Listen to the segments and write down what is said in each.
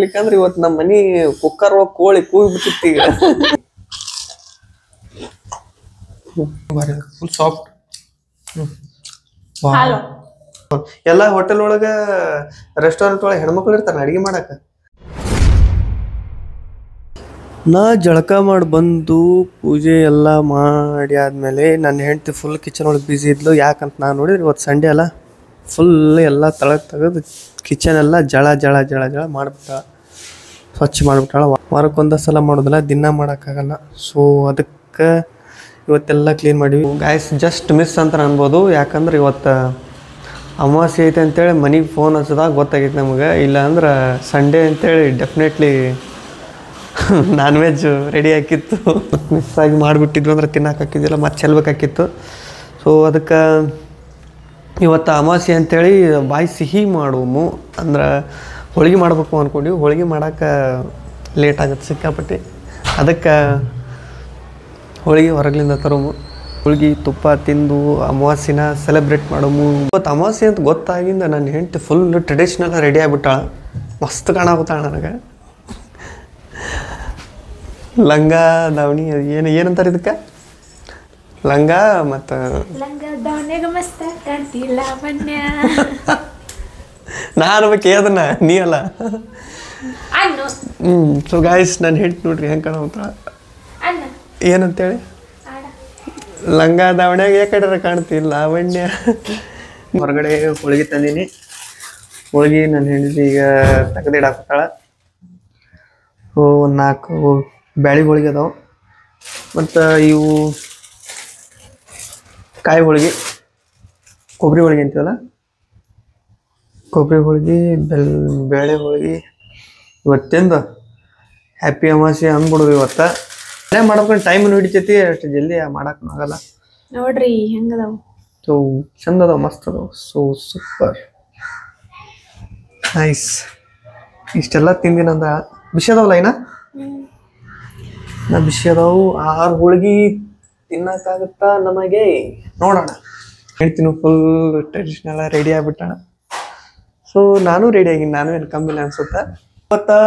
ಯಾಕಂದ್ರೆ ಇವತ್ತು ನಮ್ಮ ಮನಿ ಕುಕ್ಕರ್ ಒಳಗೆ ಕೋಳಿ ಕೂಗಿ ಬಿಟ್ಟಿತ್ತು ಈಗ. Full soft. ಎಲ್ಲ ಹೋಟೆಲ್ ಒಳಗ ರೆಸ್ಟೋರೆಂಟ್ ಒಳಗೆ ಹೆಣ್ಮಕ್ಳು ಇರ್ತಾರ ಅಡಿಗೆ ಮಾಡಕ. ನಾ ಜಳಕ ಮಾಡಿ ಬಂದು ಪೂಜೆ ಎಲ್ಲ ಮಾಡಿ ಆದ್ಮೇಲೆ ನನ್ನ ಹೆಂಡತಿ ಫುಲ್ ಕಿಚನ್ ಒಳಗೆ ಬಿಸಿ ಇದ್ಲು. ಯಾಕಂತ ನಾನು ನೋಡಿದ್ರೆ ಇವತ್ತು ಸಂಡೇ ಅಲ್ಲ, ಫುಲ್ ಎಲ್ಲ ತೆಗೆದು ಕಿಚನ್ ಎಲ್ಲ ಜಳ ಜಳ ಜಳ ಜಳ ಮಾಡಿಬಿಟ್ಟಾಳ, ಸ್ವಚ್ಛ ಮಾಡಿಬಿಟ್ಟಾಳ. ವಾರಕ್ಕೊಂದು ಸಲ ಮಾಡೋದಿಲ್ಲ, ದಿನ ಮಾಡೋಕ್ಕಾಗಲ್ಲ. ಸೊ ಅದಕ್ಕೆ ಇವತ್ತೆಲ್ಲ ಕ್ಲೀನ್ ಮಾಡಿವಿ. ಗಾಯ್ಸ್ ಜಸ್ಟ್ ಮಿಸ್ ಅಂತ ಅನ್ಬೋದು, ಯಾಕಂದ್ರೆ ಇವತ್ತು ಅಮಾವಾಸ್ಯೆ ಐತೆ ಅಂತೇಳಿ ಮನೆಗೆ ಫೋನ್ ಹಚ್ಚದಾಗ ಗೊತ್ತಾಗೈತೆ ನಮಗೆ. ಇಲ್ಲ ಅಂದ್ರೆ ಸಂಡೇ ಅಂತೇಳಿ ಡೆಫಿನೆಟ್ಲಿ ನಾನ್ ವೆಜ್ ರೆಡಿ ಹಾಕಿತ್ತು. ಮಿಸ್ ಆಗಿ ಮಾಡಿಬಿಟ್ಟಿದ್ವಿ ಅಂದ್ರೆ ತಿನ್ನಕ್ಕೆ ಹಾಕಿದ್ದಿಲ್ಲ, ಮತ್ತೆ ಚೆಲ್ಬೇಕಾಕಿತ್ತು. ಸೊ ಅದಕ್ಕೆ ಇವತ್ತು ಅಮಾವಾಸ್ಯೆ ಅಂತೇಳಿ ಬಾಯಿ ಸಿಹಿ ಮಾಡುವು, ಅಂದ್ರೆ ಹೋಳಿಗೆ ಮಾಡ್ಬೇಕು ಅಂದ್ಕೊಂಡಿವಿ. ಹೋಳಿಗೆ ಮಾಡೋಕೆ ಲೇಟ್ ಆಗುತ್ತೆ ಸಿಕ್ಕಾಪಟ್ಟಿ. ಅದಕ್ಕೆ ಹೋಳಿಗೆ ಹೊರಗಲಿಂದ ತರೋಮು, ಹೋಳಿಗೆ ತುಪ್ಪ ತಿಂದು ಅಮಾವಾಸ್ಯೆನ ಸೆಲೆಬ್ರೇಟ್ ಮಾಡೋಮು. ಇವತ್ತು ಅಮಾವಾಸ್ಯೆ ಅಂತ ಗೊತ್ತಾಗಿಂದ ನನ್ನ ಹೆಂಡತಿ ಫುಲ್ ಟ್ರೆಡಿಷ್ನಲ್ ರೆಡಿ ಆಗಿಬಿಟ್ಟಾಳ. ಮಸ್ತ್ ಕಾಣಾಗುತ್ತಾಳ ನನಗೆ. ಲಂಗ ದಾವಣಿ ಏನಂತಾರೆ ಇದಕ್ಕೆ, ಲಂಗ ಮತ್ತು ನಾನು ಅದನ್ನ ನೀ ಅಲ್ಲ. ಸೊ ಗಾಯ್ಸ್ ನಾನು ಹೆಂಡತಿ ನೋಡ್ರಿ ಹೆಂಗೆ ಕಾಣಾಗುತ್ತಾಳ ಏನಂತೇಳಿ. ಲಂಗ ದಾವಣ್ಯಾಗ ಯಾಕಡೆ ಕಾಣ್ತಿಲ್ಲ ಲಾವಣ್ಯ. ಹೊರಗಡೆ ಹೋಳಿಗೆ ತಂದೀನಿ. ಹೋಳಿಗೆ ನನ್ನ ಹೆಂಡತಿ ಈಗ ತೆಗೆದಿಡಾಕ್ತಾಳ. ಒಂದು 4 ಬ್ಯಾಳಿ ಹೋಳಿಗೆ ಅದಾವೆ, ಮತ್ತು ಇವು ಕಾಯಿ ಹೋಳಿಗೆ, ಕೊಬ್ಬರಿ ಹೋಳಿಗೆ ಅಂತೀವಲ್ಲ, ಕೊಬ್ಬರಿ ಹೋಳಿಗೆ, ಬೇಳೆ ಹೋಳಿಗೆ. ಇವತ್ತಿಂದ ಹ್ಯಾಪಿ ಅಮಾವಾಸ್ಯೆ ಅಂದ್ಬಿಡೋದು. ಇವತ್ತು ಮನೆ ಮಾಡ್ಕೊಂಡು ಟೈಮ್ ಹಿಡಿತೈತಿ, ಅಷ್ಟು ಜಲ್ದಿ ಮಾಡಕ್ಕೆ ಆಗಲ್ಲ. ನೋಡ್ರಿ ಹೆಂಗದಾವ. ಸೊ ಚಂದ ಅದಾವ, ಮಸ್ತ್ ಅದಾವ. So super nice. ಇಷ್ಟೆಲ್ಲ ತಿಂದಿನಂದ ಬಿಸಿ ಅದಾವಲ್ಲ ಇನ್ನ ನಾ ಬಿಸಿ ಅದಾವು. 6 ಹೋಳಿಗೆ ತಿನ್ನಕ್ಕಾಗುತ್ತಾ ನಮಗೆ ನೋಡೋಣ. ಹೇಳ್ತೀನಿ ಫುಲ್ ಟ್ರೆಡಿಷ್ನಲ್ ರೆಡಿ ಆಗ್ಬಿಟ್ಟಣ. ಸೊ ನಾನು ರೆಡಿ ಆಗಿನಿ, ನಾನು ಏನು ಕಮ್ಮಿಲ್ಲ ಅನ್ಸುತ್ತೆ. ಇವತ್ತು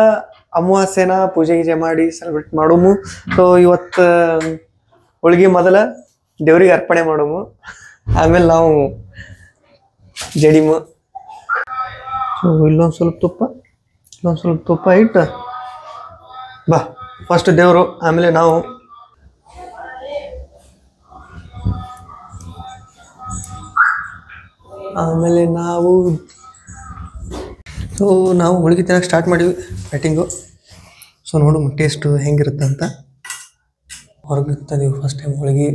ಅಮಾವಾಸ್ಯೆನ ಪೂಜೆ ಗೀಜೆ ಮಾಡಿ ಸೆಲೆಬ್ರೇಟ್ ಮಾಡೋಮು. ಸೊ ಇವತ್ತು ಹೋಳಿಗೆ ಮೊದಲ ದೇವ್ರಿಗೆ ಅರ್ಪಣೆ ಮಾಡೋಮು, ಆಮೇಲೆ ನಾವು ಜಡಿಮು. ಸೊ ಇಲ್ಲೊಂದು ಸ್ವಲ್ಪ ತುಪ್ಪ ಇಟ್ಟು ಬಾ. ಫಸ್ಟ್ ದೇವರು, ಆಮೇಲೆ ನಾವು. ಸೊ ನಾವು ಹೋಳಿಗೆ ತಿನ್ನಕ್ಕೆ ಸ್ಟಾರ್ಟ್ ಮಾಡಿವಿ ಬ್ಯಾಟಿಂಗು. ಸೊ ನೋಡು ಟೇಸ್ಟು ಹೆಂಗಿರುತ್ತೆ ಅಂತ. ಹೊರಗೆ ತಂದೀವಿ ಫಸ್ಟ್ ಟೈಮ್ ಹೋಳಿಗೆ.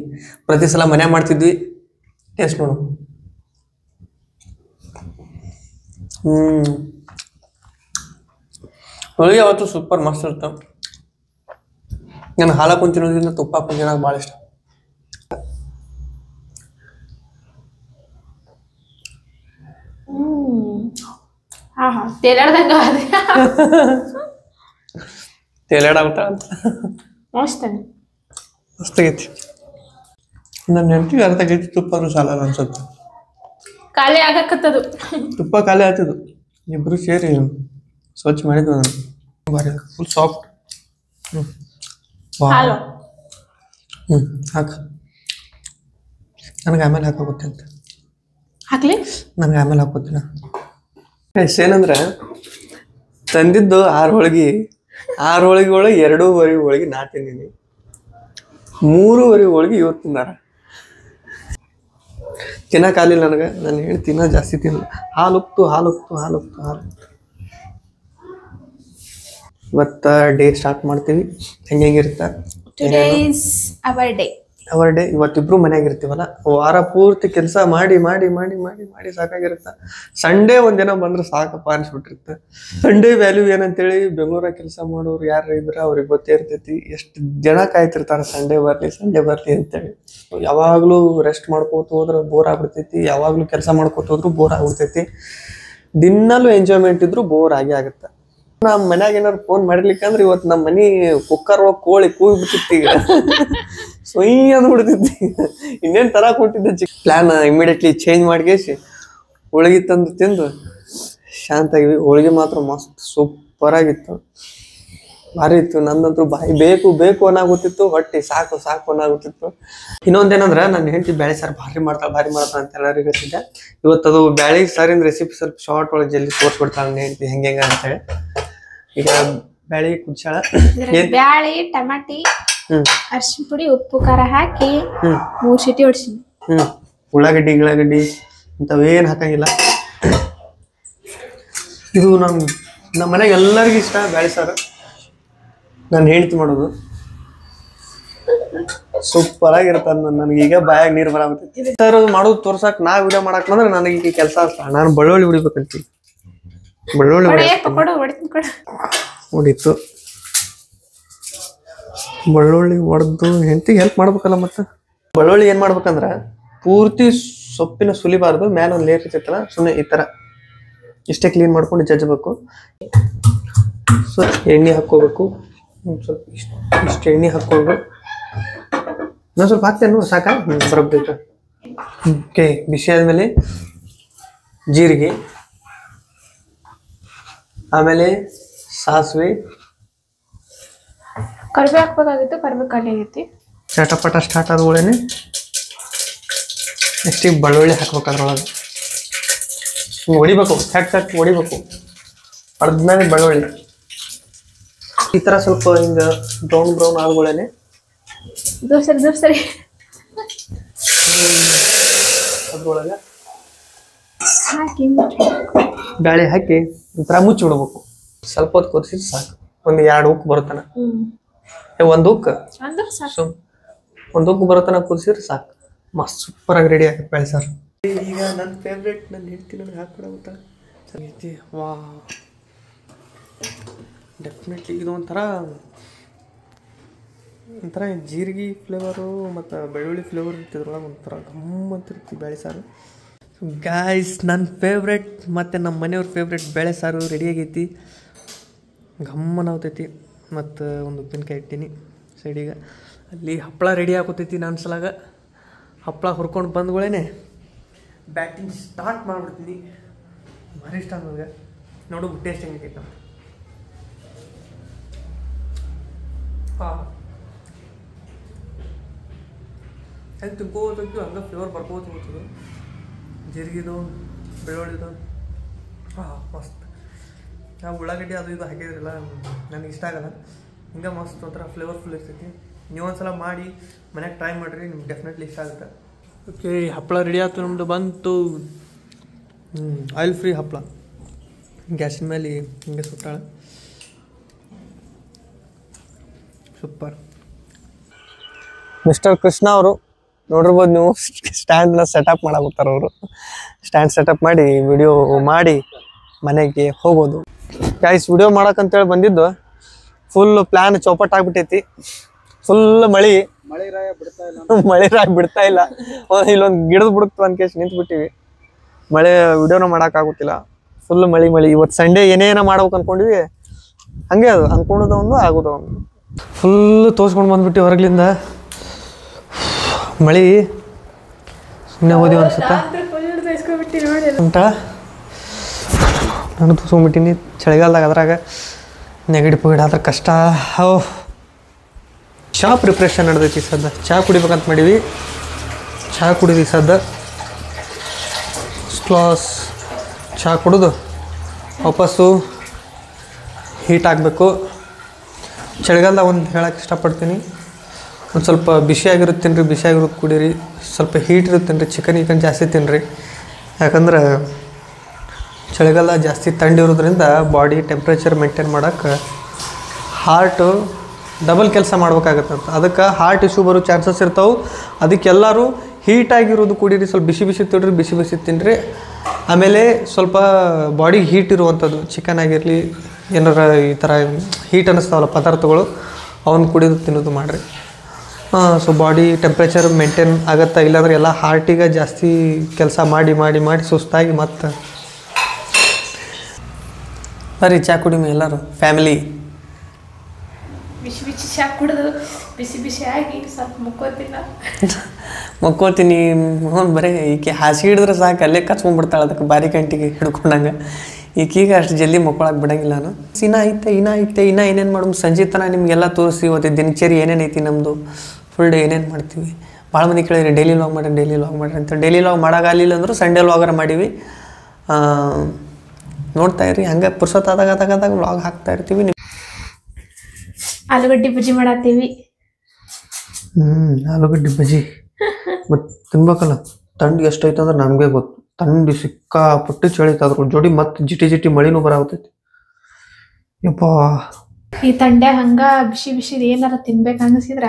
ಪ್ರತಿ ಸಲ ಮನೆ ಮಾಡ್ತಿದ್ವಿ. ಟೇಸ್ಟ್ ನೋಡು. ಹೋಳಿಗೆ ಅವತ್ತು ಸೂಪರ್ ಮಸ್ತ್ ಇರ್ತಾವೆ. ನಾನು ಹಾಲು ಹಾಕೊಂಡು ತಿನ್ನೋದ್ರಿಂದ ತುಪ್ಪ ಹಾಕೊಂಡು ತಿನ್ನೋಕೆ ಭಾಳ ಇಷ್ಟ. ತೇಲಾಡಾಗ್ತಾ ಅಂತ ಮಸ್ತಾಗೈತಿ. ನನ್ನ ಹೆಂಡತಿಗೆ ಅರ್ಧ ಕೆಜಿ ತುಪ್ಪನೂ ಸಾಲಲ್ಲ ಅನ್ಸುತ್ತೆ. ಖಾಲಿ ಆಗಕತ್ತದು, ತುಪ್ಪ ಖಾಲಿ ಆಗ್ತದು. ಇಬ್ರು ಸೇರಿ ಸ್ವಚ್ಛ ಮಾಡಿದ್ವು. ನಾನು ಭಾರಿ ಫುಲ್ ಸಾಫ್ಟ್. ಹಾಕ. ನನಗೆ ಆಮೇಲೆ ಹಾಕೋಗುತ್ತೆ ಅಂತ. ಹಾಕ್ಲಿ, ನನಗೆ ಆಮೇಲೆ ಹಾಕೋತೀನ. ಏನಂದ್ರೆ ತಂದಿದ್ದು 6 ಹೋಳಿಗೆ. 6 ಹೋಳಿಗೆ ಒಳಗೆ 2.5 ಹೋಳಿಗೆ ನಾ ತಿಂದೀನಿ. 3.5 ಹೋಳಿಗೆ ಇವತ್ತು ತಿಂದಾರ. ತಿನ್ನಕ್ಕಾಗಲಿಲ್ಲ ನನಗೆ. ನಾನು ಹೇಳಿ ತಿನ್ನೋ ಜಾಸ್ತಿ ತಿನ್ನ. ಹಾಲು ಇವತ್ತು ಡೇ ಸ್ಟಾರ್ಟ್ ಮಾಡ್ತೀವಿ. ಹೆಂಗಿರುತ್ತೆ ಅವರ್ ಡೇ. ಇವತ್ತಿಬ್ರು ಮನ್ಯಾಗ ಇರ್ತೀವಲ್ಲ, ವಾರ ಪೂರ್ತಿ ಕೆಲಸ ಮಾಡಿ ಮಾಡಿ ಮಾಡಿ ಮಾಡಿ ಮಾಡಿ ಸಾಕಾಗಿರುತ್ತೆ. ಸಂಡೇ ಒಂದಿನ ಬಂದ್ರೆ ಸಾಕಪ್ಪ ಅನ್ಸ್ಬಿಟ್ಟಿರುತ್ತೆ. ಸಂಡೇ ವ್ಯಾಲ್ಯೂ ಏನಂತೇಳಿ ಬೆಂಗಳೂರಾಗ ಕೆಲಸ ಮಾಡೋರು ಯಾರು ಇದ್ರೆ ಅವ್ರಿಗೆ ಗೊತ್ತೇ ಇರ್ತೈತಿ. ಎಷ್ಟು ಜನ ಕಾಯ್ತಿರ್ತಾರೆ ಸಂಡೇ ಬರ್ಲಿ ಅಂತೇಳಿ. ಯಾವಾಗಲೂ ರೆಸ್ಟ್ ಮಾಡ್ಕೋತ ಹೋದ್ರೆ ಬೋರ್ ಆಗ್ಬಿಡ್ತೈತಿ, ಯಾವಾಗಲೂ ಕೆಲಸ ಮಾಡ್ಕೋತ ಹೋದ್ರು ಬೋರ್ ಆಗ್ಬಿಡ್ತೈತಿ. ದಿನಲ್ಲೂ ಎಂಜಾಯ್ಮೆಂಟ್ ಇದ್ರು ಬೋರ್ ಆಗುತ್ತೆ. ನಮ್ಮ ಮನ್ಯಾಗ ಏನಾರು ಫೋನ್ ಮಾಡಿರ್ಲಿಕ್ಕಂದ್ರೆ ಇವತ್ತು ನಮ್ಮ ಮನಿ ಕುಕ್ಕರ್ ಒಳಗೆ ಕೋಳಿ ಕೂಗಿ ಬಿಟ್ಟಿತ್ತು ಈಗ. ಸೊಯ್ ಅಂದ್ಬಿಡ್ತಿದ್ದಿ. ಇನ್ನೇನು ತರ ಕೊಟ್ಟಿದ್ದೆ. ಪ್ಲಾನ್ ಇಮಿಡಿಯೇಟ್ಲಿ ಚೇಂಜ್ ಮಾಡಿಕೇಸಿ ಹೋಳಿಗೆ ತಂದು ತಿಂದು ಶಾಂತ ಆಗಿವಿ. ಹೋಳಿಗೆ ಮಾತ್ರ ಮಸ್ತ್ ಸೂಪರ್ ಸೂಪರ್ ಆಗಿತ್ತು, ಭಾರಿ ಇತ್ತು. ನಂದಂತೂ ಬಾಯಿ ಬೇಕು ಬೇಕು ಅನ್ನಾಗುತ್ತಿತ್ತು, ಹೊಟ್ಟೆ ಸಾಕು ಸಾಕು ಅನ್ನಾಗುತ್ತಿತ್ತು. ಇನ್ನೊಂದೇನಂದ್ರೆ ನನ್ನ ಹೆಂಡತಿ ಬ್ಯಾಳಿ ಸಾರು ಭಾರಿ ಮಾಡ್ತಾಳೆ ಅಂತ ಎಲ್ಲರಿಗೂ ಹೇಳ್ತಿದ್ದೆ. ಇವತ್ತದು ಬ್ಯಾಳಿ ಸಾರಿನ ರೆಸಿಪಿ ಸ್ವಲ್ಪ ಶಾರ್ಟ್ ಒಳಗೆ ಜಲ್ದಿ ತೋರಿಸ್ಬಿಡ್ತಾಳೆ ನನ್ನ ಹೆಂಡತಿ ಹೆಂಗೆ ಅಂತೇಳಿ. ಈಗ ಬ್ಯಾಳಿ ಕುದಿಸಾಳ, ಬ್ಯಾಳಿ ಟಮಾಟಿ ಅರ್ಶಿನ ಪುಡಿ ಉಪ್ಪು ಖಾರ ಹಾಕಿ 3 ಸೀಟಿ ಹೊಡ್ಸಿನಿ. ಉಳ್ಳಾಗಡ್ಡಿ ಇಂಥವೇನು ಹಾಕಂಗಿಲ್ಲ. ಇದು ನಮ್ಮ ಮನೆಗೆ ಎಲ್ಲರಿಗೂ ಇಷ್ಟ ಬ್ಯಾಳಿ ಸಾರು. ನಾನು ಹೇಳ್ತಿ ಮಾಡೋದು ಸೂಪರ್ ಆಗಿರ್ತದ. ನನಗೆ ಈಗ ಬಾಯಾಗ ನೀರು ಬರಾಕತ್ತೈತಿ. ಸರ್ ಮಾಡೋದು ತೋರ್ಸಕ್ ನಾ ವಿಡಿಯೋ ಮಾಡಕ್ ಬಂದ್ರೆ ನನಗೆ ಈಗ ಕೆಲಸ ಆಗ್ತಾ. ನಾನು ಬೆಳ್ಳುಳ್ಳಿ ಹೊಡಿಬೇಕಂತ, ಬೆಳ್ಳುಳ್ಳಿ ಹೊಡಿತು. ಬೆಳ್ಳುಳ್ಳಿ ಹೊಡೆದು ಹೆಂಡತಿಗೆ ಹೆಲ್ಪ್ ಮಾಡ್ಬೇಕಲ್ಲ. ಮತ್ತೆ ಬೆಳ್ಳುಳ್ಳಿ ಏನ್ ಮಾಡ್ಬೇಕಂದ್ರ ಪೂರ್ತಿ ಸೊಪ್ಪಿನ ಸುಲಿಬಾರ್ದು, ಮ್ಯಾಲ ಒಂದು ಲೇಯರ್ ಇರ್ತೈತಲ್ಲ, ಸುಮ್ಮನೆ ಈ ತರ ಇಷ್ಟೇ ಕ್ಲೀನ್ ಮಾಡ್ಕೊಂಡು ಜಜ್ಬೇಕು. ಸೊ ಎಣ್ಣೆ ಹಾಕೋಬೇಕು, ಸ್ವಲ್ಪ ಇಷ್ಟು ಎಣ್ಣೆ ಹಾಕ್ಕೊಂಡು ನಾನು ಸ್ವಲ್ಪ ಹಾಕ್ತೇನು ಸಾಕ ಬರಬೇಕು. ಓಕೆ, ಬಿಸಿ ಆದಮೇಲೆ ಜೀರಿಗೆ, ಆಮೇಲೆ ಸಾಸಿವೆ, ಕರಿಬೇವು ಹಾಕ್ಬೇಕಾಗಿತ್ತು, ಕರಿಬೇವು ಖಾಲಿ ಆಗೈತಿ. ಚಟಪಟ ಸ್ಟಾರ್ಟ್ ಆದಗಳೇನೆ ನೆಕ್ಸ್ಟ್ ಈಗ ಬೆಳ್ಳುಳ್ಳಿ ಹಾಕ್ಬೇಕು. ಅದ್ರೊಳಗೆ ಹೊಡಿಬೇಕು, ಚಟ್ ಹೊಡಿಬೇಕು. ಅರ್ಧಮೇಲೆ ಬೆಳ್ಳುಳ್ಳಿ ಈ ಥರ ಸ್ವಲ್ಪ ಹಿಂಗೆ ಬ್ರೌನ್ ಆದಗಳೇನೆ ದೋಸರಿ ಅದ್ರೊಳಗೆ ಹಾಕಿ ಬ್ಯಾಳೆ ಹಾಕಿ ಒಂಥರ ಮುಚ್ಚಿ ಬಿಡ್ಬೇಕು. ಸ್ವಲ್ಪ ಹೊತ್ತು ಕೊದಿಸಿದ್ರೆ ಸಾಕು. ಒಂದು 2 ಉಕ್ಕು ಬರುತ್ತಾನ, ಒಂದು ಉಕ್ಕು ಬರುತ್ತಾನ ಕುದಿಸಿದ್ರೆ ಸಾಕು. ಮಸ್ತ್ ಸೂಪರ್ ಆಗಿ ರೆಡಿ ಆಗುತ್ತೆ ಬ್ಯಾಳೆ ಸಾರು. ಈಗ ನನ್ನ ಫೇವ್ರೇಟ್, ನನ್ನ ಹೆಂಡತಿ ನನಗೆ ಹಾಕ್ಬಿಡ ಚೆನ್ನಾಗೈತಿ. ವಾ, ಡೆಫಿನೆಟ್ಲಿ ಇದು ಒಂಥರ ಜೀರಿಗೆ ಫ್ಲೇವರು ಮತ್ತು ಬೆಳ್ಳುಳ್ಳಿ ಫ್ಲೇವರ್ ಇರ್ತಿದ್ರೊಳಗೆ ಒಂಥರ ಗಮ್ಮಂತಿರ್ತಿ ಬ್ಯಾಳೆ ಸಾರು. ಗಾಯ್ಸ್, ನನ್ನ ಫೇವ್ರೇಟ್ ಮತ್ತು ನಮ್ಮ ಮನೆಯವ್ರ ಫೇವ್ರೇಟ್ ಬೇಳೆ ಸಾರು ರೆಡಿ ಆಗೈತಿ. ಗಮ್ಮನ ಆಗ್ತೈತಿ. ಮತ್ತು ಒಂದು ಉಪ್ಪಿನಕಾಯಿ ಇಟ್ಟೀನಿ ಸೈಡಿಗೆ. ಅಲ್ಲಿ ಹಪ್ಪಳ ರೆಡಿ ಆಗೋತೈತಿ. ನನ್ನ ಸಲಾಗ ಹಪ್ಪಳ ಹುರ್ಕೊಂಡು ಬಂದ್ಗಳೇನೆ ಬ್ಯಾಟಿಂಗ್ ಸ್ಟಾರ್ಟ್ ಮಾಡಿಬಿಡ್ತೀನಿ. ಭಾರಿ ಇಷ್ಟ ನನಗೆ. ನೋಡು ಟೇಸ್ಟ್ ಹೆಂಗೈತೆ ಅಂತ. ಹಾಂ, ಹೆಂಗೆ ತಿನ್ಕೋಬೇಕು ಹಂಗೆ ಫ್ಲೇವರ್ ಬರ್ಕೋತ ಹೋಗ್ತದೆ. ಜೀರಿಗೆದು, ಬೆಳ್ಳುಳ್ಳಿದು, ಹಾಂ ಮಸ್ತ್. ನಾವು ಉಳ್ಳಾಗಡ್ಡಿ ಅದು ಇದು ಹಾಕಿದ್ರಲ್ಲ, ನನಗೆ ಇಷ್ಟ ಆಗಲ್ಲ. ಹಿಂಗೆ ಮಸ್ತ್ ಒಂಥರ ಫ್ಲೇವರ್ಫುಲ್ ಇರ್ತೈತಿ. ನೀವು ಒಂದ್ಸಲ ಮಾಡಿ ಮನೆಗೆ ಟ್ರೈ ಮಾಡಿರಿ, ನಿಮ್ಗೆ ಡೆಫಿನೆಟ್ಲಿ ಇಷ್ಟ ಆಗುತ್ತೆ. ಓಕೆ, ಹಪ್ಪಳ ರೆಡಿ ಆಯ್ತು ನಮ್ಮದು. ಬಂತು ಆಯಿಲ್ ಫ್ರೀ ಹಪ್ಪಳ. ಗ್ಯಾಸಿನ ಮೇಲೆ ಹಿಂಗೆ ಸುಟ್ಟಾಳೆ. ಸೂಪರ್. ಮಿಸ್ಟರ್ ಕೃಷ್ಣ ಅವರು ನೋಡಿರ್ಬೋದು ನೀವು, ಸ್ಟ್ಯಾಂಡ್ನ ಸೆಟಪ್ ಮಾಡಾಕ್ತಾರೆ ಅವರು. ಸ್ಟ್ಯಾಂಡ್ ಸೆಟಪ್ ಮಾಡಿ ವಿಡಿಯೋ ಮಾಡಿ ಮನೆಗೆ ಹೋಗೋದು. ಗೈಸ್, ವಿಡಿಯೋ ಮಾಡಕ್ಕಂತೇಳಿ ಬಂದಿದ್ದು, ಫುಲ್ ಪ್ಲ್ಯಾನ್ ಚೌಪಟ್ ಆಗ್ಬಿಟ್ಟೈತಿ. ಫುಲ್ ಮಳೆ ರಾಯ ಬಿಡ್ತಾ ಇಲ್ಲ. ಇಲ್ಲೊಂದು ಗಿಡದ ಬಿಡುತ್ತೆ ಅನ್ಕೇಶ್ ನಿಂತ್ಬಿಟ್ಟಿವಿ. ಮಳೆ ವಿಡಿಯೋನ ಮಾಡೋಕ್ಕಾಗುತ್ತಿಲ್ಲ. ಫುಲ್ ಮಳೆ. ಇವತ್ತು ಸಂಡೇ ಏನೇನೋ ಮಾಡ್ಬೇಕು ಅನ್ಕೊಂಡಿವಿ, ಹಂಗೆ ಅದು ಅನ್ಕೊಂಡದ ಒಂದು ಆಗೋದ ಒಂದು. ಫುಲ್ ತೋರ್ಸ್ಕೊಂಡು ಬಂದ್ಬಿಟ್ಟು ಹೊರಗ್ಲಿಂದ. ಮಳೆ ಸುಮ್ಮನೆ ಓದಿ ಅನ್ಸುತ್ತಾ ಉಂಟ. ನಾನು ತೋರ್ಸ್ಕೊಂಡ್ಬಿಟ್ಟಿನಿ ಚಳಿಗಾಲದಾಗ. ಅದ್ರಾಗ ನೆಗಡಿ ಪಗಡಿ ಆದ್ರೆ ಕಷ್ಟ. ಚಹಾ ಪ್ರಿಪ್ರೇಷನ್ ನಡೆದೈತಿ ಸದ್ದ. ಚಹಾ ಕುಡಿಬೇಕಂತ ಮಾಡೀವಿ. ಚಹಾ ಕುಡಿದಿ ಸದ್ದ. ಕ್ಲಾಸ್ ಚಹಾ ಕುಡಿದು ವಾಪಸ್ಸು ಹೀಟ್ ಆಗಬೇಕು. ಚಳಿಗಾಲದಾಗ ಒಂದು ಹೇಳಕ್ಕೆ ಇಷ್ಟಪಡ್ತೀನಿ, ಒಂದು ಸ್ವಲ್ಪ ಬಿಸಿಯಾಗಿರುತ್ತೆ ತಿನ್ನಿರಿ, ಬಿಸಿಯಾಗಿರೋದು ಕುಡೀರಿ. ಸ್ವಲ್ಪ ಹೀಟ್ ಇರುತ್ತೆ ತಿನ್ನಿರಿ, ಚಿಕನ್ ಜಾಸ್ತಿ ತಿನ್ನಿರಿ. ಯಾಕಂದ್ರೆ ಚಳಿಗಾಲ ಜಾಸ್ತಿ ಥಂಡಿರೋದ್ರಿಂದ ಬಾಡಿ ಟೆಂಪ್ರೇಚರ್ ಮೇಂಟೈನ್ ಮಾಡೋಕ್ಕೆ ಹಾರ್ಟು ಡಬಲ್ ಕೆಲಸ ಮಾಡ್ಬೇಕಾಗತ್ತಂತ. ಅದಕ್ಕೆ ಹಾರ್ಟ್ ಇಶ್ಯೂ ಬರೋ ಚಾನ್ಸಸ್ ಇರ್ತಾವೆ. ಅದಕ್ಕೆಲ್ಲರೂ ಹೀಟಾಗಿರೋದು ಕುಡೀರಿ. ಸ್ವಲ್ಪ ಬಿಸಿ ತಿನ್ನಿರಿ. ಆಮೇಲೆ ಸ್ವಲ್ಪ ಬಾಡಿಗೆ ಹೀಟ್ ಇರುವಂಥದ್ದು, ಚಿಕನ್ ಆಗಿರಲಿ ಏನಾರ ಈ ಥರ ಹೀಟ್ ಅನ್ನಿಸ್ತಾವಲ್ಲ ಪದಾರ್ಥಗಳು, ಅವನ್ನ ಕುಡಿದು ತಿನ್ನೋದು ಮಾಡಿರಿ. ಸೊ ಬಾಡಿ ಟೆಂಪ್ರೇಚರ್ ಮೇಂಟೈನ್ ಆಗುತ್ತೆ. ಇಲ್ಲಾಂದ್ರೆ ಎಲ್ಲ ಹಾರ್ಟಿಗೆ ಜಾಸ್ತಿ ಕೆಲಸ ಮಾಡಿ ಸುಸ್ತಾಗಿ ಮತ್ತೆ ಬರ್ರಿ ಚಹಾ ಕುಡಿಮಿ ಎಲ್ಲರೂ ಫ್ಯಾಮಿಲಿ. ಬಿಸಿ ಚಹಾ ಕುಡಿದು ಬಿಸಿ ಆಗಿ ಸ್ವಲ್ಪ ಮಕ್ಕೋತೀನಿ. ಬರೀ ಈಕೆ ಹಾಸಿಗೆ ಹಿಡಿದ್ರೆ ಸಾಕು, ಅಲ್ಲೇ ಕಚ್ಕೊಂಡ್ಬಿಡ್ತಾಳೆ. ಅದಕ್ಕೆ ಬಾರಿ ಗಂಟಿಗೆ ಹಿಡ್ಕೊಂಡಂಗೆ ಈಗೀಗ ಅಷ್ಟು ಜಲ್ದಿ ಮಕ್ಕಳಾಗಿ ಬಿಡಂಗಿಲ್ಲ ನಾನು. ಇನ್ನ ಐತೆ ಏನೇನು ಮಾಡೋದು ಸಂಜೆ ತನಕ ನಿಮಗೆಲ್ಲ ತೋರಿಸಿ ಇವತ್ತು ದಿನಚರಿ ಏನೇನೈತಿ ನಮ್ಮದು ಫುಲ್ ಡೇ ಏನೇನು ಮಾಡ್ತೀವಿ. ಭಾಳ ಮಂದಿ ಕೇಳಿದ್ರಿ ಡೈಲಿ ಲಾಗ್ ಮಾಡ್ರಿ ಅಂತ. ಡೈಲಿ ಲಾಗ್ ಮಾಡೋಕ್ಕಾಗಲಿಲ್ಲ ಅಂದರೂ ಸಂಡೇ ಲಾಗರ ಮಾಡೀವಿ. ನೋಡ್ತಾ ಇರಿ, ಹಂಗೆ ಪುರ್ಸೊತ್ತಾದಾಗ ವ್ಲಾಗ್ ಹಾಕ್ತಾ ಇರ್ತೀವಿ. ಆಲೂಗಡ್ಡೆ ಬಜ್ಜಿ ಮಾಡತ್ತೀವಿ. ಆಲೂಗಡ್ಡೆ ಬಜ್ಜಿ ಮತ್ತು ತಿನ್ಬೇಕಲ್ಲ. ತಂಡು ಎಷ್ಟೈತೆ ಅಂದ್ರೆ ನಮಗೆ ಗೊತ್ತು. ತಂಡು ಸಿಕ್ಕಾಪಟ್ಟು ಚಳಿತ ಅದ್ರ ಜೋಡಿ ಮತ್ತೆ ಜಿಟಿ ಮಳಿನೂ ಬರಾಗ್ತೈತಿ. ಯಪ್ಪ ಈ ತಂಡೆ ಹಂಗ ಬಿಸಿ ಏನಾರ ತಿನ್ಬೇಕು ಅನಿಸಿದ್ರ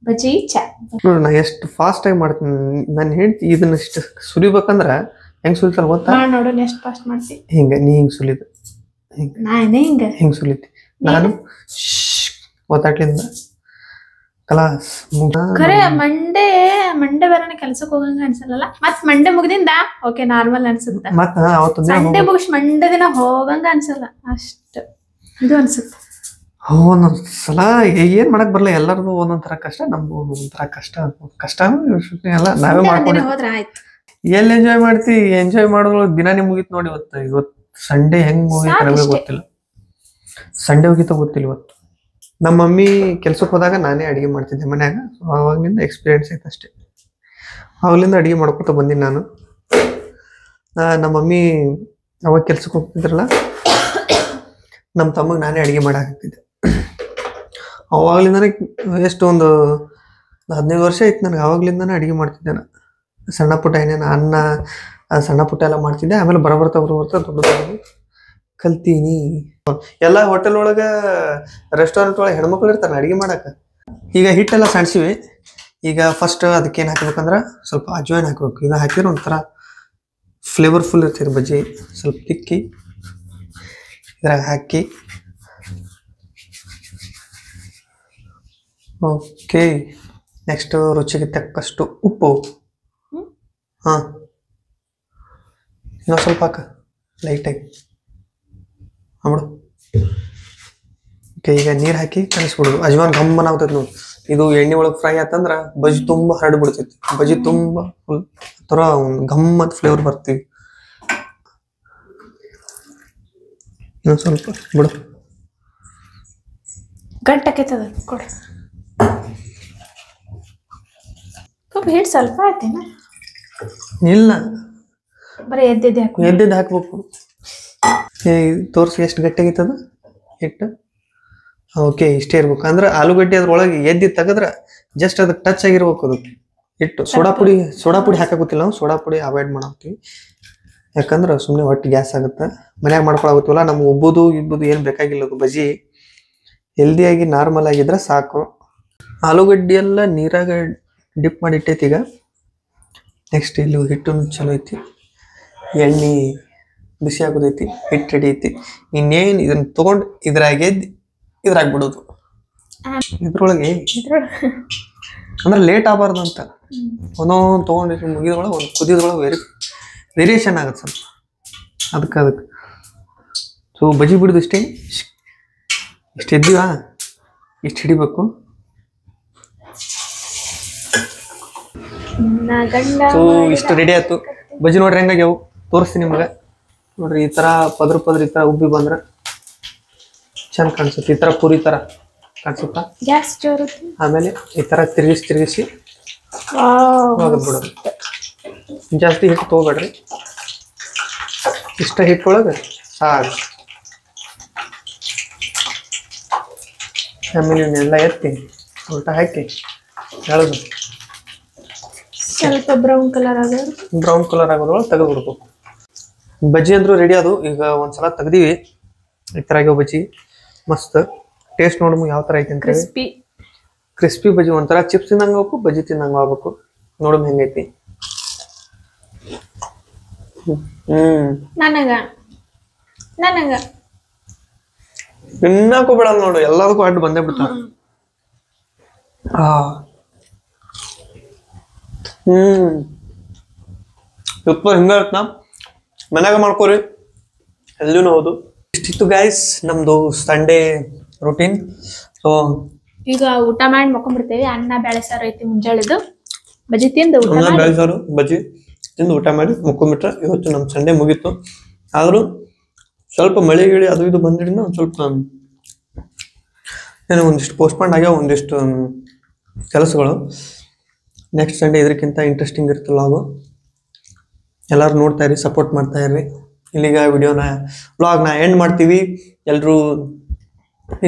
ಬಜ್ಜಿ ಚಾ ನೋಡಿ. ನಾ ಎಷ್ಟು ಫಾಸ್ಟಾಗಿ ಮಾಡ್ತೀನಿ. ನಾನು ಹೇಳ್ತಿ ಇದನ್ನ ಇಷ್ಟು ಸುಲಿಬೇಕಂದ್ರೆ ಹೆಂಗೆ ಸುಲಿತಾರ ಗೊತ್ತಾ? ನೋಡು ಎಷ್ಟು ಫಾಸ್ಟ್ ಮಾಡ್ತೀನಿ. ಹಿಂಗೆ ನೀ ಹಿಂಗೆ ಸುಲಿದು ಹಿಂಗೆ ಸುಲಿತಿ. ನಾನು ಒತ್ತಾಟ್ಲಿಂದ ಕಲಾಸ್. ಖರೆ ಮಂಡೆ ಬರೋಣ ಕೆಲ್ಸಕ್ಕೆ ಹೋಗಂಗ ಅನ್ಸಲ್ಲ. ಮತ್ ಮಂಡೆ ಮುಗ್ದಿಂದ ಓಕೆ ನಾರ್ಮಲ್ ಅನ್ಸುತ್ತೆ. ಸಂಡೆ ಮುಗಿಸ್ ಮಂಡೆ ದಿನ ಹೋಗಂಗ ಅನ್ಸಲ್ಲ. ಅಷ್ಟು ಇದು ಅನ್ಸುತ್ತೆ. ಒಂದೊಂದ್ ಸಲ ಏನ್ ಮಾಡಕ್ ಬರಲ್ಲ. ಎಲ್ಲರದು ಒಂದೊಂದ್ ಕಷ್ಟ. ನಮ್ದು ಒಂಥರ ಕಷ್ಟ ಎಲ್ಲ ನಾವೇ ಮಾಡ್ಕೊಂಡು ಹೋದ್ರ ಆಯ್ತು. ಎಲ್ಲಿ ಎಂಜಾಯ್ ಮಾಡ್ತೀವಿ. ಎಂಜಾಯ್ ಮಾಡೋದು ದಿನಾನೇ ಮುಗೀತು ನೋಡಿ. ಇವತ್ತು ಸಂಡೇ ಹೆಂಗ್ ಮುಗೀತು ಗೊತ್ತಿಲ್ಲ. ಸಂಡೇ ಹೋಗಿತ್ತ ಗೊತ್ತಿಲ್ಲ. ಇವತ್ತು ನಮ್ಮ ಮಮ್ಮಿ ಕೆಲ್ಸಕ್ಕೆ ಹೋದಾಗ ನಾನೇ ಅಡಿಗೆ ಮಾಡ್ತಿದ್ದೆ ಮನ್ಯಾಗ. ಅವಾಗಿಂದ ಎಕ್ಸ್ಪೀರಿಯನ್ಸ್ ಐತೆ ಅಷ್ಟೇ. ಅವಾಗಲಿಂದ ಅಡಿಗೆ ಮಾಡ್ಕೊತ ಬಂದೀನಿ ನಾನು. ನಮ್ಮ ಮಮ್ಮಿ ಅವಾಗ ಕೆಲ್ಸಕ್ಕೆ ಹೋಗ್ತಿದ್ರಲ್ಲ, ನಮ್ಮ ತಮ್ಮಗೆ ನಾನೇ ಅಡಿಗೆ ಮಾಡಾಕ್ತಿದ್ದೆ. ಅವಾಗ್ಲಿಂದಾನೆ ಎಷ್ಟು ಒಂದು 15 ವರ್ಷ ಐತೆ ನನಗೆ. ಅವಾಗ್ಲಿಂದಾನೆ ಅಡಿಗೆ ಮಾಡ್ತಿದ್ದೆ ನಾನು. ಸಣ್ಣ ಪುಟ್ಟ ಏನೇನು ಅನ್ನ ಸಣ್ಣ ಪುಟ್ಟ ಎಲ್ಲ ಮಾಡ್ತಿದ್ದೆ. ಆಮೇಲೆ ಬರ್ತಾ ದೊಡ್ಡದಾಗಿ ಕಲ್ತೀನಿ. ಎಲ್ಲ ಹೋಟೆಲ್ ಒಳಗೆ ರೆಸ್ಟೋರೆಂಟ್ ಒಳಗೆ ಹೆಣ್ಮಕ್ಳು ಇರ್ತಾರೆ ಅಡಿಗೆ ಮಾಡಕ್ಕೆ. ಈಗ ಹಿಟ್ಟೆಲ್ಲ ಸಣ್ಸಿವಿ. ಈಗ ಫಸ್ಟ್ ಅದಕ್ಕೇನು ಹಾಕ್ಬೇಕಂದ್ರೆ ಸ್ವಲ್ಪ ಅಜ್ವಾಯಿನ್ ಹಾಕ್ಬೇಕು. ಈಗ ಹಾಕಿದ್ರೆ ಒಂಥರ ಫ್ಲೇವರ್ಫುಲ್ ಇರ್ತೀರಿ ಬಜ್ಜಿ. ಸ್ವಲ್ಪ ತಿಕ್ಕಿ ಇದ್ರಾಗ ಹಾಕಿ ಓಕೆ. ನೆಕ್ಸ್ಟ್ ರುಚಿಗೆ ತಕ್ಕಷ್ಟು ಉಪ್ಪು. ಹಾಂ, ಇನ್ನೊಂದು ಸ್ವಲ್ಪ ಹಾಕ ಲೈಟಾಗಿ ಬಿಡು. ಓಕೆ, ಈಗ ನೀರು ಹಾಕಿ ಕಲಿಸ್ಬಿಡೋದು. ಅಜ್ವಾನ್ ಗಮ್ಮನ ಆಗ್ತೈತಿ ನೋಡಿ. ಇದು ಎಣ್ಣೆ ಒಳಗೆ ಫ್ರೈ ಆತಂದ್ರೆ ಬಜ್ಜಿ ತುಂಬ ಹರಡ್ಬಿಡ್ತೈತಿ. ಬಜ್ಜಿ ತುಂಬ ಫುಲ್ ಥರ ಒಂದು ಗಮ್ಮತ್ ಫ್ಲೇವರ್ ಬರ್ತೀವಿ. ಇನ್ನೊಂದು ಸ್ವಲ್ಪ ಬಿಡು. ಗಂಟಕೈತದ ಕೊಡ. ಹಿಟ್ಟು ಸ್ವಲ್ಪ ಆಯ್ತೇನ? ಇಲ್ಲ, ಬರೀ ಎದ್ದೆದ್ದು ಹಾಕ್ಬೇಕು. ತೋರಿಸಿ ಎಷ್ಟು ಗಟ್ಟಿಯಾಗಿತ್ತದ ಹಿಟ್ಟು. ಓಕೆ, ಇಷ್ಟೇ ಇರ್ಬೇಕು. ಅಂದ್ರೆ ಆಲೂಗಡ್ಡೆ ಅದ್ರೊಳಗೆ ಎದ್ದು ತೆಗೆದ್ರೆ ಜಸ್ಟ್ ಅದಕ್ಕೆ ಟಚ್ ಆಗಿರ್ಬೇಕು ಅದು ಹಿಟ್ಟು. ಸೋಡಾ ಪುಡಿ ಹಾಕಾಗುತ್ತಿಲ್ಲ. ನಾವು ಸೋಡಾ ಪುಡಿ ಅವಾಯ್ಡ್ ಮಾಡಾಕ್ತೀವಿ. ಯಾಕಂದ್ರೆ ಸುಮ್ಮನೆ ಹೊಟ್ಟೆ ಗ್ಯಾಸ್ ಆಗುತ್ತೆ. ಮನ್ಯಾಗ ಮಾಡ್ಕೊಳಾಗುತ್ತಲ್ಲ. ನಮ್ಗೆ ಉಬ್ಬುದು ಏನು ಬೇಕಾಗಿಲ್ಲ. ಅದು ಬಜ್ಜಿ ಹೆಲ್ದಿಯಾಗಿ ನಾರ್ಮಲ್ ಆಗಿದ್ರೆ ಸಾಕು. ಆಲೂಗಡ್ಡೆ ಎಲ್ಲ ನೀರಾಗ ಡಿಪ್ ಮಾಡಿ ಇಟ್ಟೈತಿ. ಈಗ ನೆಕ್ಸ್ಟ್ ಇಲ್ಲಿ ಹಿಟ್ಟು ಚಲೋ ಐತಿ. ಎಣ್ಣೆ ಬಿಸಿ ಆಗೋದೈತಿ. ಹಿಟ್ಟು ರೆಡಿ ಐತಿ. ಇನ್ನೇನು ಇದನ್ನ ತೊಗೊಂಡು ಇದ್ರಾಗ ಬಿಡೋದು. ಇದ್ರೊಳಗೆ ಅಂದ್ರೆ ಲೇಟ್ ಆಗಬಾರ್ದು ಅಂತ ಒಂದೊಂದು ತೊಗೊಂಡು ಮುಗಿದ್ರೊಳಗೆ ಒಂದು ಕುದಿಯೋದ್ರೊಳಗೆ ವೇರಿಯೇಷನ್ ಆಗುತ್ತೆ ಸ್ವಲ್ಪ. ಅದಕ್ಕೆ ಸೊ ಬಜ್ಜಿ ಬಿಡೋದು ಇಷ್ಟೇ. ಇಷ್ಟು ಎದ್ದೀವಾ, ಇಷ್ಟು ಹಿಡಿಬೇಕು. ಸೊ ಇಷ್ಟು ರೆಡಿ ಆಯ್ತು ಬಜ್ಜಿ. ನೋಡ್ರಿ ಹೆಂಗಾಗ್ಯಾವು ತೋರಿಸ್ತೀನಿ ನಿಮ್ಗೆ. ನೋಡ್ರಿ ಈ ಥರ ಪದ್ರ ಈ ಥರ ಉಬ್ಬಿ ಬಂದ್ರೆ ಚಂದ ಕಾಣಿಸುತ್ತೆ. ಈ ಥರ ಪೂರಿ ಥರ ಕಾಣಿಸುತ್ತಾ? ಆಮೇಲೆ ಈ ಥರ ತಿರುಗಿಸಿ ಬಿಡೋದು. ಜಾಸ್ತಿ ಹಿಟ್ಟು ತೊಗೊಬೇಡ್ರಿ. ಇಷ್ಟ ಹಿಟ್ಟೊಳಗೆ ಸಾಕು. ಆಮೇಲೆ ಇವನ್ನೆಲ್ಲ ಎತ್ತಿ ಉಲ್ಟಾ ಹಾಕಿ ಎಳೆದು ಸ್ವಲ್ಪ ಬ್ರೌನ್ ಕಲರ್ ಆಗೋದ್ರೊಳಗೆ ತೆಗೆದ್ಬಿಡ್ಬೇಕು. ಬಜ್ಜಿ ಅಂದ್ರೂ ರೆಡಿ ಅದು. ಈಗ ಒಂದ್ಸಲ ತೆಗ್ದೀವಿ. ಈ ಥರ ಆಗ್ಯಾವ ಬಜ್ಜಿ. ಮಸ್ತ್ ಟೇಸ್ಟ್ ನೋಡಮ್ಮ ಯಾವ ಥರ ಐತಿ ಅಂತ. ಕ್ರಿಸ್ಪಿ ಬಜ್ಜಿ. ಒಂಥರ ಚಿಪ್ಸ್ ತಿನ್ನಂಗೆ ಆಗ್ಬೇಕು, ಬಜ್ಜಿ ತಿನ್ನಂಗೆ ಆಗ್ಬೇಕು. ನೋಡಮ್ ಹೆಂಗೈತಿ. ತಿನ್ನಕ್ಕೂ ಬಿಡಲ್ಲ ನೋಡು. ಎಲ್ಲದಕ್ಕೂ ಅಡ್ಡು ಬಂದೇ ಬಿಡ್ತಾವ. ಸೂಪರ್. ಹಿಂಗ ಮನ್ಯಾಗ ಮಾಡ್ಕೋರಿ, ಎಲ್ಲಿನೂ ಹೌದು. ಇಷ್ಟಿತ್ತು ಗೈಸ್ ನಮ್ದು ಸಂಡೇ ರೂಟೀನ್. ಸೊ ಈಗ ಊಟ ಮಾಡಿ ಮಕ್ಕೊಂಡ್ಬಿಡ್ತೇವೆ. ಅನ್ನ ಬೇಳೆ ಸಾರು ಐತಿ ಮುಂಜಾಳೆದು. ಬಜ್ಜಿ ತಿಂದು ಬೇಳೆ ಸಾರು ಬಜ್ಜಿ ತಿಂದು ಊಟ ಮಾಡಿ ಮಕ್ಕೊಂಡ್ಬಿಟ್ರೆ ಇವತ್ತು ನಮ್ ಸಂಡೇ ಮುಗೀತು. ಆದ್ರೂ ಸ್ವಲ್ಪ ಮಳೆ ಗಿಳಿ ಅದು ಇದು ಬಂದ್ರಿಂದ ಒಂದು ಸ್ವಲ್ಪ ಏನೋ ಒಂದಿಷ್ಟು ಪೋಸ್ಟ್ಪೋಂಡ್ ಆಗ್ಯಾವ ಒಂದಿಷ್ಟು ಕೆಲಸಗಳು. ನೆಕ್ಸ್ಟ್ ಸಂಡೇ ಇದಕ್ಕಿಂತ ಇಂಟ್ರೆಸ್ಟಿಂಗ್ ಇರುತ್ತಲ್ಲ ಅದು. ಎಲ್ಲರೂ ನೋಡ್ತಾ ಇರಿ, ಸಪೋರ್ಟ್ ಮಾಡ್ತಾ ಇರ್ರಿ. ಇಲ್ಲಿಗ ವ್ಲಾಗ್ನ ಎಂಡ್ ಮಾಡ್ತೀವಿ. ಎಲ್ಲರೂ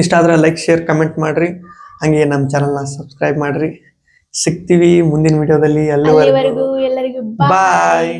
ಇಷ್ಟ ಆದ್ರೆ ಲೈಕ್, ಶೇರ್, ಕಮೆಂಟ್ ಮಾಡ್ರಿ. ಹಾಗೆ ನಮ್ಮ ಚಾನಲ್ನ ಸಬ್ಸ್ಕ್ರೈಬ್ ಮಾಡ್ರಿ. ಸಿಗ್ತೀವಿ ಮುಂದಿನ ವಿಡಿಯೋದಲ್ಲಿ. ಅಲ್ಲಿವರೆಗೂ ಎಲ್ಲರಿಗೂ ಬಾಯ್.